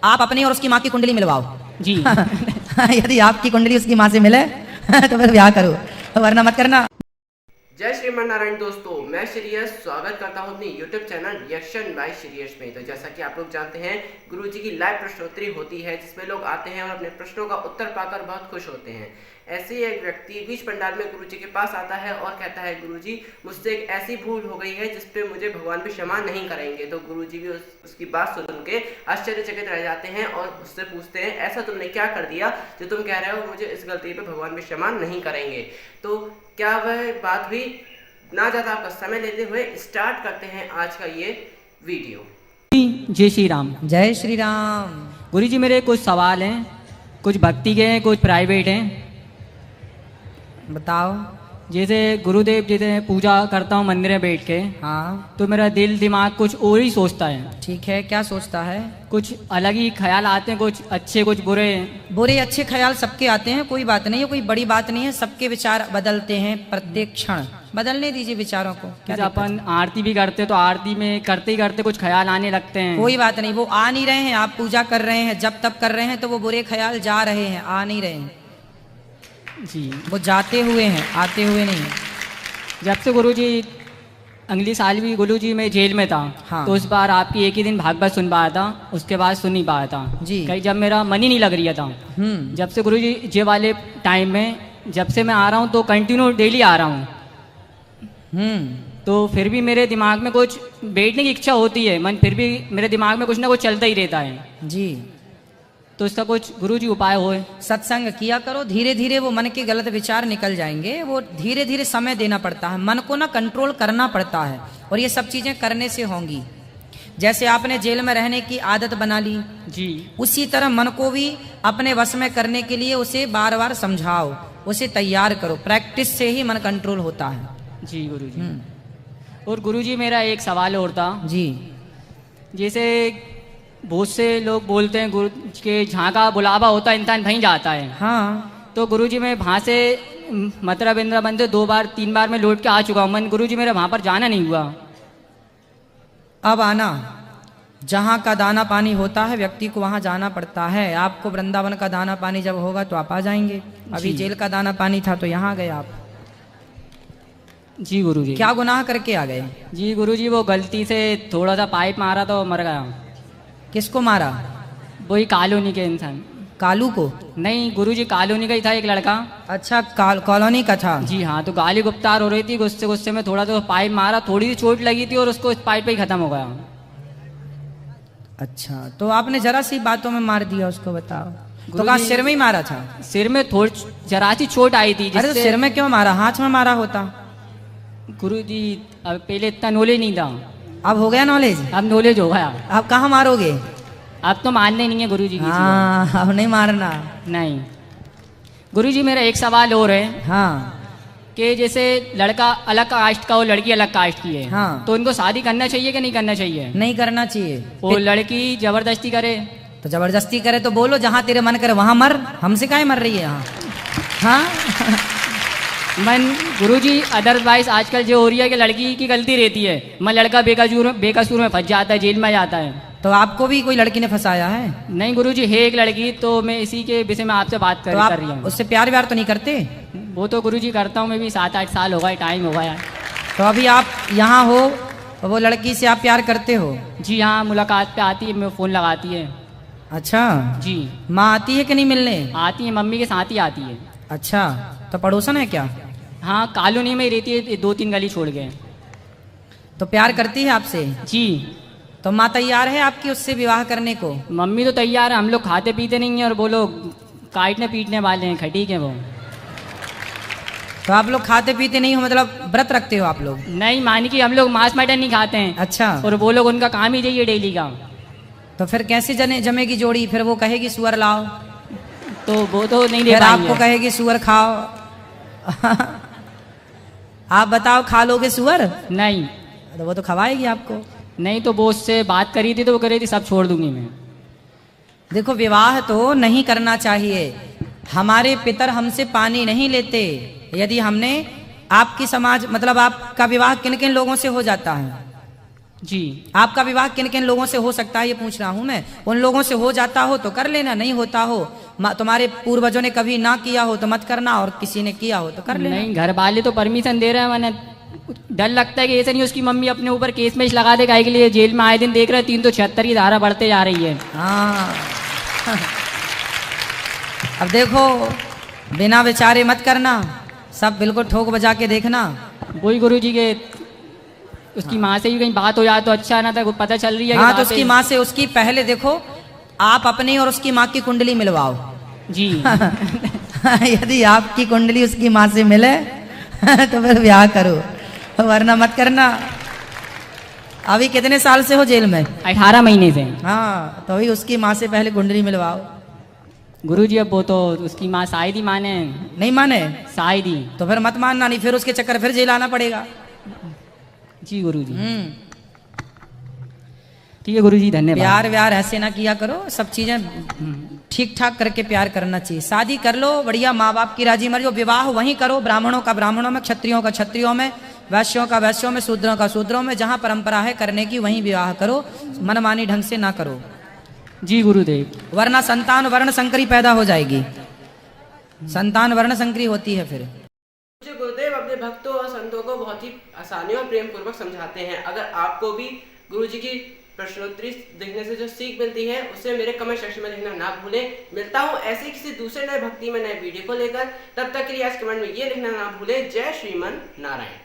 आप अपनी और उसकी माँ की कुंडली मिलवाओ जी। यदि आपकी कुंडली उसकी माँ से मिले तो फिर ब्याह करो, वरना मत करना। जय श्रीमान नारायण दोस्तों, मैं श्रीयश स्वागत करता हूं अपनी YouTube channel reaction by Shriyash में। तो जैसा कि आप लोग जानते हैं, गुरुजी की लाइव प्रश्नोत्तरी होती है जिसमें लोग आते हैं और अपने प्रश्नों का उत्तर पाकर बहुत खुश होते हैं। ऐसे ही एक व्यक्ति बीच पंडाल में गुरुजी के पास आता है और कहता है, गुरुजी मुझसे एक ऐसी भूल हो गई है जिसपे मुझे भगवान भी क्षमा नहीं करेंगे। तो गुरुजी भी उसकी बात सुन के आश्चर्यचकित रह जाते हैं और उससे पूछते हैं, ऐसा तुमने क्या कर दिया जो तुम कह रहे हो मुझे इस गलती पे भगवान भी क्षमा नहीं करेंगे। तो क्या वह बात हुई? ना ज़्यादा आपका समय लेते हुए स्टार्ट करते हैं आज का ये वीडियो। जय श्री राम। जय श्री राम। गुरुजी मेरे कुछ सवाल हैं, कुछ भक्ति के हैं, कुछ प्राइवेट हैं। बताओ। जैसे गुरुदेव जैसे पूजा करता हूँ मंदिर में बैठ के, हाँ तो मेरा दिल दिमाग कुछ और ही सोचता है। ठीक है, क्या सोचता है? कुछ अलग ही ख्याल आते हैं, कुछ अच्छे कुछ बुरे। बुरे अच्छे ख्याल सबके आते हैं, कोई बात नहीं है, कोई बड़ी बात नहीं है। सबके विचार बदलते हैं प्रत्येक क्षण, बदलने दीजिए विचारों को। जैसे अपन आरती भी करते तो आरती में करते ही करते कुछ ख्याल आने लगते हैं। कोई बात नहीं, वो आ नहीं रहे हैं। आप पूजा कर रहे हैं, जब तक कर रहे हैं तो वो बुरे ख्याल जा रहे हैं, आ नहीं रहे हैं जी। वो जाते हुए हैं, आते हुए नहीं। जब से गुरुजी अगली साल भी गुरुजी मैं जेल में था, हाँ। तो उस बार आपकी एक ही दिन भागवत सुन पाया था, उसके बाद सुन नहीं पाया था जी। कहीं जब मेरा मन ही नहीं लग रहा था। जब से गुरुजी जे वाले टाइम में जब से मैं आ रहा हूँ तो कंटिन्यू डेली आ रहा हूँ। तो फिर भी मेरे दिमाग में कुछ बैठने की इच्छा होती है, मन फिर भी मेरे दिमाग में कुछ ना कुछ चलता ही रहता है जी। तो इसका कुछ गुरुजी उपाय होए। सत्संग किया करो, धीरे धीरे वो मन के गलत विचार निकल जाएंगे। वो धीरे धीरे समय देना पड़ता है, मन को ना कंट्रोल करना पड़ता है, और ये सब चीजें करने से होंगी। जैसे आपने जेल में रहने की आदत बना ली जी, उसी तरह मन को भी अपने वश में करने के लिए उसे बार बार समझाओ, उसे तैयार करो। प्रैक्टिस से ही मन कंट्रोल होता है। जी गुरुजी। और गुरुजी मेरा एक सवाल और था जी। जैसे बहुत से लोग बोलते हैं गुरु के जहाँ का बुलावा होता है इंसान वहीं जाता है। हाँ तो गुरुजी मैं वहाँ से मतलब इंदिरा बंदे 2 बार 3 बार मैं लौट के आ चुका हूँ। मन गुरुजी मेरा वहाँ पर जाना नहीं हुआ। अब आना, जहाँ का दाना पानी होता है व्यक्ति को वहाँ जाना पड़ता है। आपको वृंदावन का दाना पानी जब होगा तो आप आ जाएंगे। अभी जेल का दाना पानी था तो यहाँ गए आप। जी गुरुजी। क्या गुनाह करके आ गए? जी गुरुजी वो गलती से थोड़ा सा पाइप मारा तो मर गया। किसको मारा? वही कॉलोनी के इंसान। कालू को? नहीं गुरुजी, कॉलोनी का ही था एक लड़का। अच्छा, कॉलोनी का था। जी हाँ। तो गाली गुप्तार हो रही थी, गुस्से गुस्से में थोड़ा तो पाइप मारा, थोड़ी सी चोट लगी थी और उसको इस पाइप पे ही खत्म हो गया। अच्छा, तो आपने जरा सी बातों में मार दिया उसको, बताओ। तो कहा सिर में ही मारा था? सिर में थोड़ी जरा सी चोट आई थी। अरे तो सिर में क्यों मारा, हाथ में मारा होता। गुरुजी अब पहले इतना नॉलेज नहीं था, अब हो गया नॉलेज? अब नॉलेज हो गया। अब कहाँ मारोगे? अब तो मानने नहीं है गुरुजी की। हाँ, अब नहीं मारना। नहीं गुरुजी, मेरा एक सवाल और है। हाँ कि जैसे लड़का अलग कास्ट का और लड़की अलग कास्ट की है, हाँ। तो उनको शादी करना चाहिए कि नहीं करना चाहिए? नहीं करना चाहिए। वो लड़की जबरदस्ती करे तो जबरदस्ती करे तो बोलो जहाँ तेरे मन करे वहां मर, हमसे काहे मर रही है यहाँ? हाँ मन गुरुजी, अदरवाइज आजकल जो हो रही है कि लड़की की गलती रहती है, मैं लड़का बेकसूर में फंस जाता है, जेल में जाता है। तो आपको भी कोई लड़की ने फंसाया है? नहीं गुरुजी, है एक लड़की, तो मैं इसी के विषय में आपसे बात कर रही हूँ। उससे प्यार व्यार तो नहीं करते? वो तो गुरुजी करता हूँ मैं भी, 7-8 साल हो गए, टाइम हो गया। तो अभी आप यहाँ हो, वो लड़की से आप प्यार करते हो? जी हाँ, मुलाकात पे आती है, मैं फ़ोन लगाती है। अच्छा जी। माँ आती है कि नहीं मिलने? आती है, मम्मी के साथ ही आती है। अच्छा, तो पड़ोसन है क्या? हाँ, कॉलोनी में ही रहती है, 2-3 गली छोड़ गए। तो प्यार करती है आपसे? जी। तो माँ तैयार है आपकी उससे विवाह करने को? मम्मी तो तैयार है, हम लोग खाते पीते नहीं है और वो लोग काटने पीटने वाले हैं, खटीक है वो। तो आप लोग खाते पीते नहीं हो, मतलब व्रत रखते हो आप लोग? नहीं मानी कि हम लोग मांस मटन नहीं खाते हैं। अच्छा। और वो लोग, उनका काम ही यही डेली का। तो फिर कैसे जमेगी जोड़ी? फिर वो कहेगी सुअर लाओ, तो वो तो नहीं दे फिर पाएंगे। आपको कहेगी सुअर खाओ आप बताओ, खा लोगे सुअर? नहीं। तो वो तो खवाएगी आपको। नहीं, तो वो उससे बात करी थी तो वो कह रही थी सब छोड़ दूंगी मैं। देखो, विवाह तो नहीं करना चाहिए। हमारे पितर हमसे पानी नहीं लेते। यदि हमने आपकी समाज मतलब आपका विवाह किन किन लोगों से हो जाता है? जी। आपका विवाह किन किन लोगों से हो सकता है ये पूछ रहा हूं मैं। उन लोगों से हो जाता हो तो कर लेना, नहीं होता हो, तुम्हारे पूर्वजों ने कभी ना किया हो तो मत करना, और किसी ने किया हो तो कर लेना। नहीं, घर वाले तो परमिशन दे रहे हैं, मैंने डर लगता है कि ऐसा नहीं उसकी मम्मी अपने ऊपर केस में लगा दे, काहे के लिए जेल में आए दिन देख रहे हैं 376 की धारा बढ़ते जा रही है। हाँ अब देखो, बिना विचारे मत करना, सब बिल्कुल ठोक बजा के देखना। वही गुरुजी के उसकी माँ से भी कहीं बात हो जाए तो अच्छा ना था, पता चल रही है। हाँ तो उसकी माँ से, उसकी पहले देखो आप अपनी और उसकी माँ की कुंडली मिलवाओ जी। यदि आपकी कुंडली उसकी माँ से मिले तो फिर ब्याह करो, वरना मत करना। अभी कितने साल से हो जेल में? 18 महीने से। हाँ तो अभी उसकी माँ से पहले कुंडली मिलवाओ। गुरुजी अब वो तो उसकी माँ शायद ही माने। नहीं माने शायद ही। तो फिर मत मानना, नहीं फिर उसके चक्कर फिर जेल आना पड़ेगा। जी गुरुजी। ठीक है गुरुजी, धन्यवाद। प्यार व्यार ऐसे ना किया करो, सब चीजें ठीक ठाक करके प्यार करना चाहिए। शादी कर लो बढ़िया, माँ बाप की राजी मर्जी, विवाह वहीं करो, ब्राह्मणों का ब्राह्मणों में, क्षत्रियों का क्षत्रियों में, वैश्यों का वैश्यों में, शूद्रों का शूद्रों में, जहाँ परंपरा है करने की वहीं विवाह करो, मनमानी ढंग से ना करो। जी गुरुदेव। वरना संतान वर्ण संकरी पैदा हो जाएगी, संतान वर्ण संकरी होती है फिर। गुरुदेव अपने भक्तों और संतों को बहुत ही आसानी और प्रेम पूर्वक समझाते हैं। अगर आपको भी गुरुजी की प्रश्नोत्तरी देखने से जो सीख मिलती है उसे मेरे कमेंट सेक्शन में लिखना ना भूलें। मिलता हूँ ऐसे किसी दूसरे नए भक्ति में नए वीडियो को लेकर, तब तक के लिए आज कमेंट में ये लिखना ना भूलें, जय श्रीमन नारायण।